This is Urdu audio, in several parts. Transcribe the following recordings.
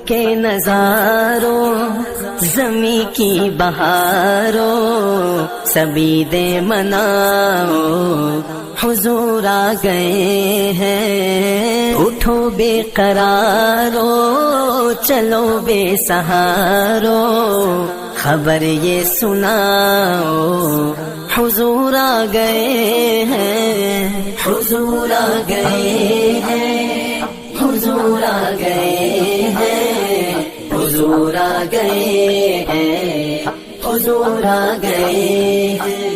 کے نظاروں زمیں کی بہاروں سبھی دے مناؤ حضور آ گئے ہیں اٹھو بے قرارو چلو بے سہارو خبر یہ سناؤ حضور آ گئے ہیں حضور آ گئے ہیں حضور آ گئے ہیں حضور آ گئے ہیں حضور آ گئے ہیں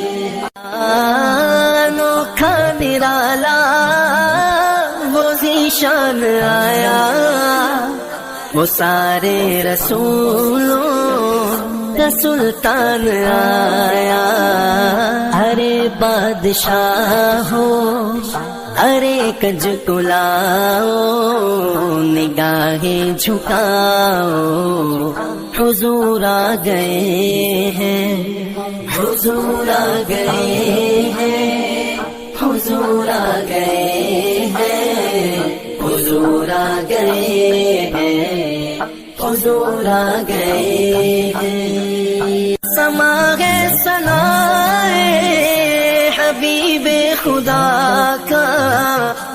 انوکھا نرالا وہ ذیشان آیا وہ سارے رسولوں کا سلطان آیا ارے بادشاہ ہو ارے کج کلاؤ نگاہیں جھکاؤ حضور آ گئے ہیں حضور آ گئے ہیں حضور آ گئے ہیں حضور آ گئے ہیں حضور آ گئے ہیں سما ہے سنائے حبیب خدا کا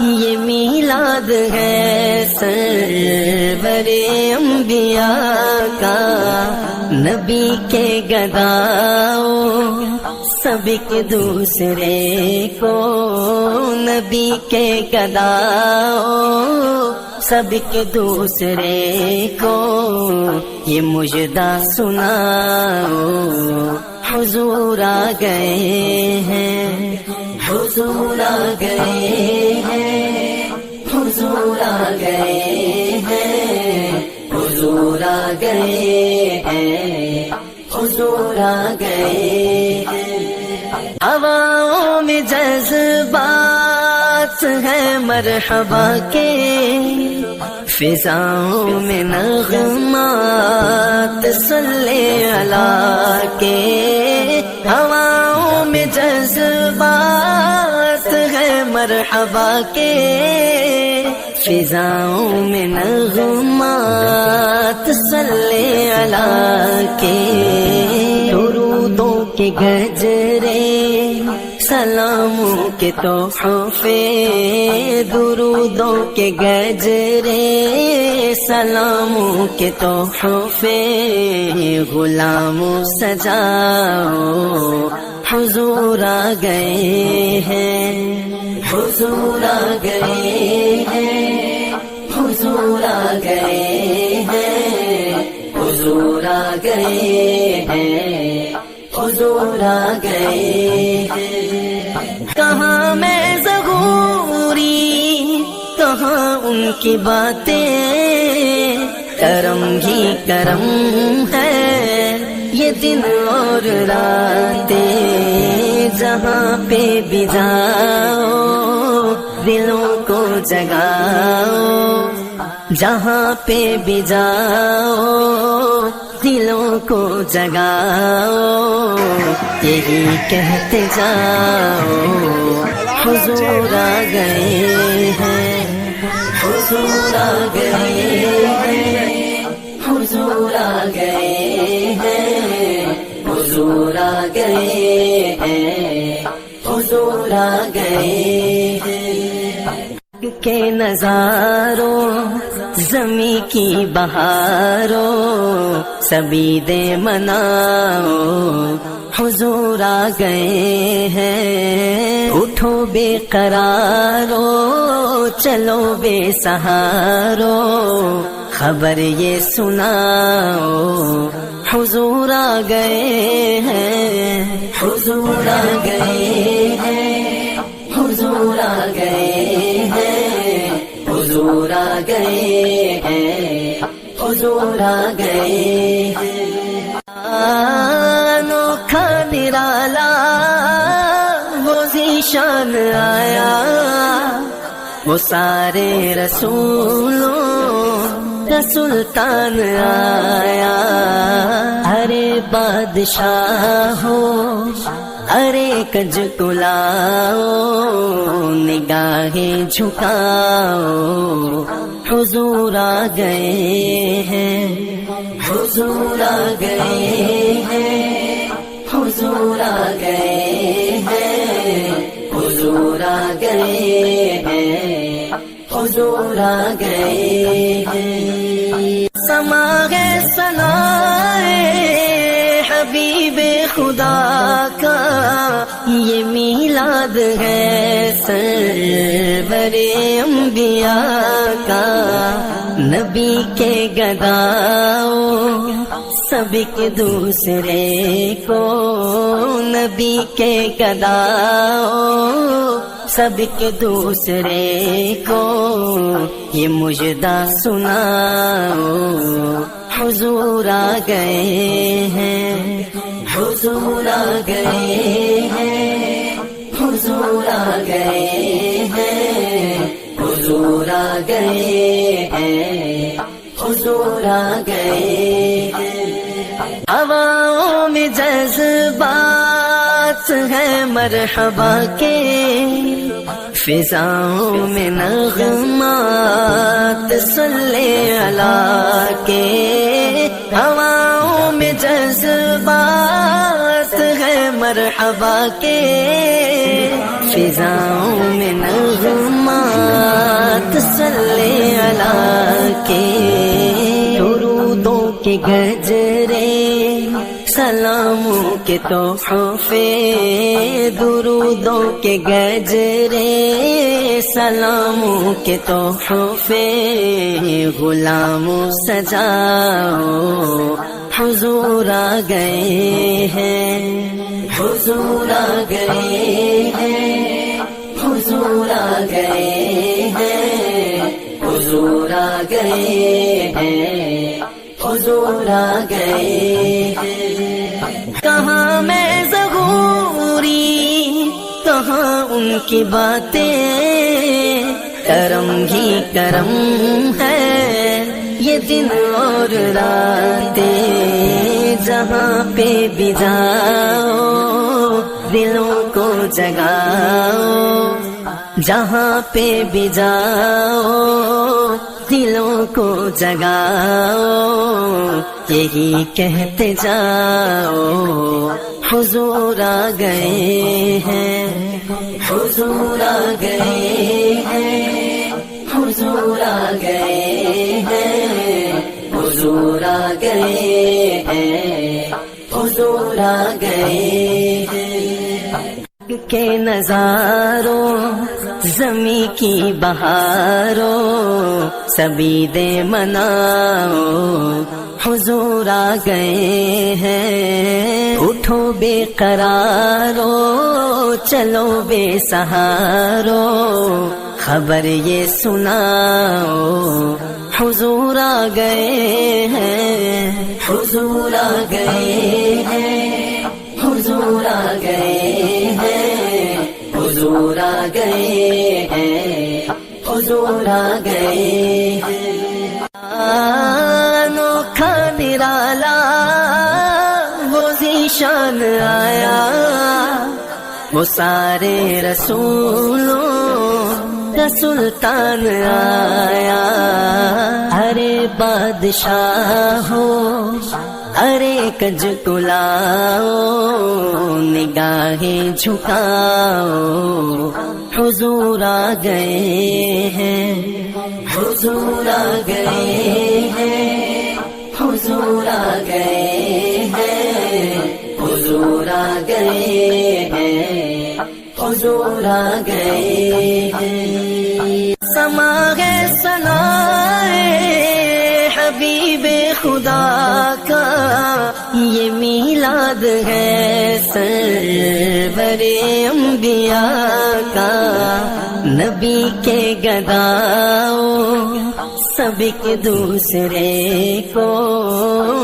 یہ میلاد ہے سرور انبیاء کا نبی کے گداؤ سب ایک دوسرے کو نبی کے گداؤ سب ایک دوسرے کو یہ مجدہ سناؤ حضور آ گئے ہیں حضور آ گئے ہیں حضور آ گئے ہیں حضور آ گئے ہیں حضور آ گئے ہیں ہواؤں میں جذبات ہے مرحبا کے فضاؤں میں نغمات صلی اللہ کے ہواؤں میں جذبات ہے مرحبا کے فضاؤں میں نغمات صلی اللہ کے درودوں کے گجرے سلاموں کے تحفے درودوں کے گجرے سلاموں کے تحفے غلاموں سجاؤ حضور آ گئے ہیں حضور آ گئے ہیں حضور آ گئے ہیں حضور آ گئے ہیں حضور آ گئے ہیں کہاں میں ظہوری کہاں ان کی باتیں کرم ہی کرم ہے یہ دن اور راتیں جہاں پہ بھی جاؤ دلوں کو جگاؤ جہاں پہ بھی جاؤ دلوں کو جگاؤ یہی کہتے جاؤ حضور آ گئے ہیں حضور آ گئے ہیں حضور آ گئے ہیں حضور آ گئے ہیں حضور آ گئے ہیں کے نظاروں زمیں کی بہاروں سبھی دے مناؤ حضور آ گئے ہیں اٹھو بے قرارو چلو بے سہارو خبر یہ سناؤ حضور آ گئے ہیں حضور آ گئے ہیں حضور آ گئے ہیں حضور آ گئے ہیں حضور آ گئے ہیں انوکھا نرالا وہ ذیشان آیا وہ سارے رسولوں کا سلطان آیا ارے بادشاہ ہو ارے کج کلاؤ نگاہیں جھکاؤ حضور آ گئے ہیں، حضور آ گئے ہیں، حضور آ گئے ہیں، حضور آ گئے ہیں، حضور آ گئے ہیں۔ سما ہے ثنائے حبیب خدا کا، یہ میلاد ہے سرور انبیاء کا، نبی کے گداؤ سب ایک دوسرے کو، نبی کے گداؤ سب ایک دوسرے کو، یہ مجدہ سناؤ حضور آ گئے ہیں، حضور آ گئے ہیں، حضور آ گئے ہیں، حضور آ گئے ہیں، حضور آ گئے ہیں۔ ہواؤں میں جذبات ہے مرحبا کے، فضاؤں میں نغمات صلی اللہ کے، ہواؤں میں جذبات ہے مرحبا کے، فضاؤں میں نغمات صلی اللہ کے، درودوں کے گجرے سلاموں کے تحفے، درودوں کے گجرے سلاموں کے تحفے، غلاموں سجاؤ حضور آ گئے ہیں، حضور آ گئے ہیں، حضور آ گئے ہیں، حضور آ گئے ہیں، حضور آ گئے ہیں۔ کہاں میں ظہوری، کہاں ان کی باتیں، کرم ہی کرم ہے یہ دن اور راتیں، جہاں پہ بھی جاؤ دلوں کو جگاؤ، جہاں پہ بھی جاؤ دلوں کو جگاؤ، یہی کہتے جاؤ حضور آ گئے ہیں، حضور آ گئے ہیں، حضور آ گئے ہیں، حضور آ گئے ہیں، حضور آ گئے ہیں۔ کے نظاروں زمیں کی بہاروں سبھی دے مناؤ حضور آ گئے ہیں، اٹھو بے قرارو چلو بے سہارو، خبر یہ سناؤ حضور آ گئے ہیں، حضور آ گئے ہیں، حضور آ گئے ہیں، حضور آ گئے ہیں، حضور آ گئے ہیں۔ انوکھا نرالا وہ ذیشان آیا، وہ سارے رسولوں کا سلطان آیا، ارے بادشاہ ہو ارے کج کلاؤ، نگاہیں جھکاؤ حضور آ گئے ہیں، حضور آ گئے ہیں، حضور آ گئے ہیں، حضور آ گئے ہیں، حضور آ گئے ہیں۔ سما ہے ثنائے حبیب خدا کا، یہ میلاد ہے سرور انبیاء کا، نبی کے گداؤ سب ایک دوسرے کو،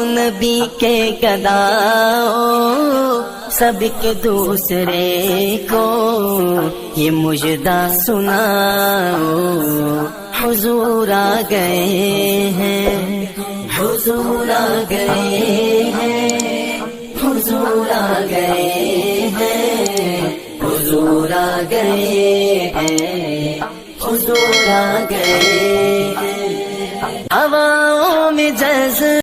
نبی کے گداؤ سب ایک دوسرے کو، یہ مجدہ سناؤ حضور آ گئے ہیں، حضور آ گئے ہیں، حضور آ گئے ہیں، حضور آ گئے ہیں، حضور آ گئے ہیں۔ ہواؤں میں جذب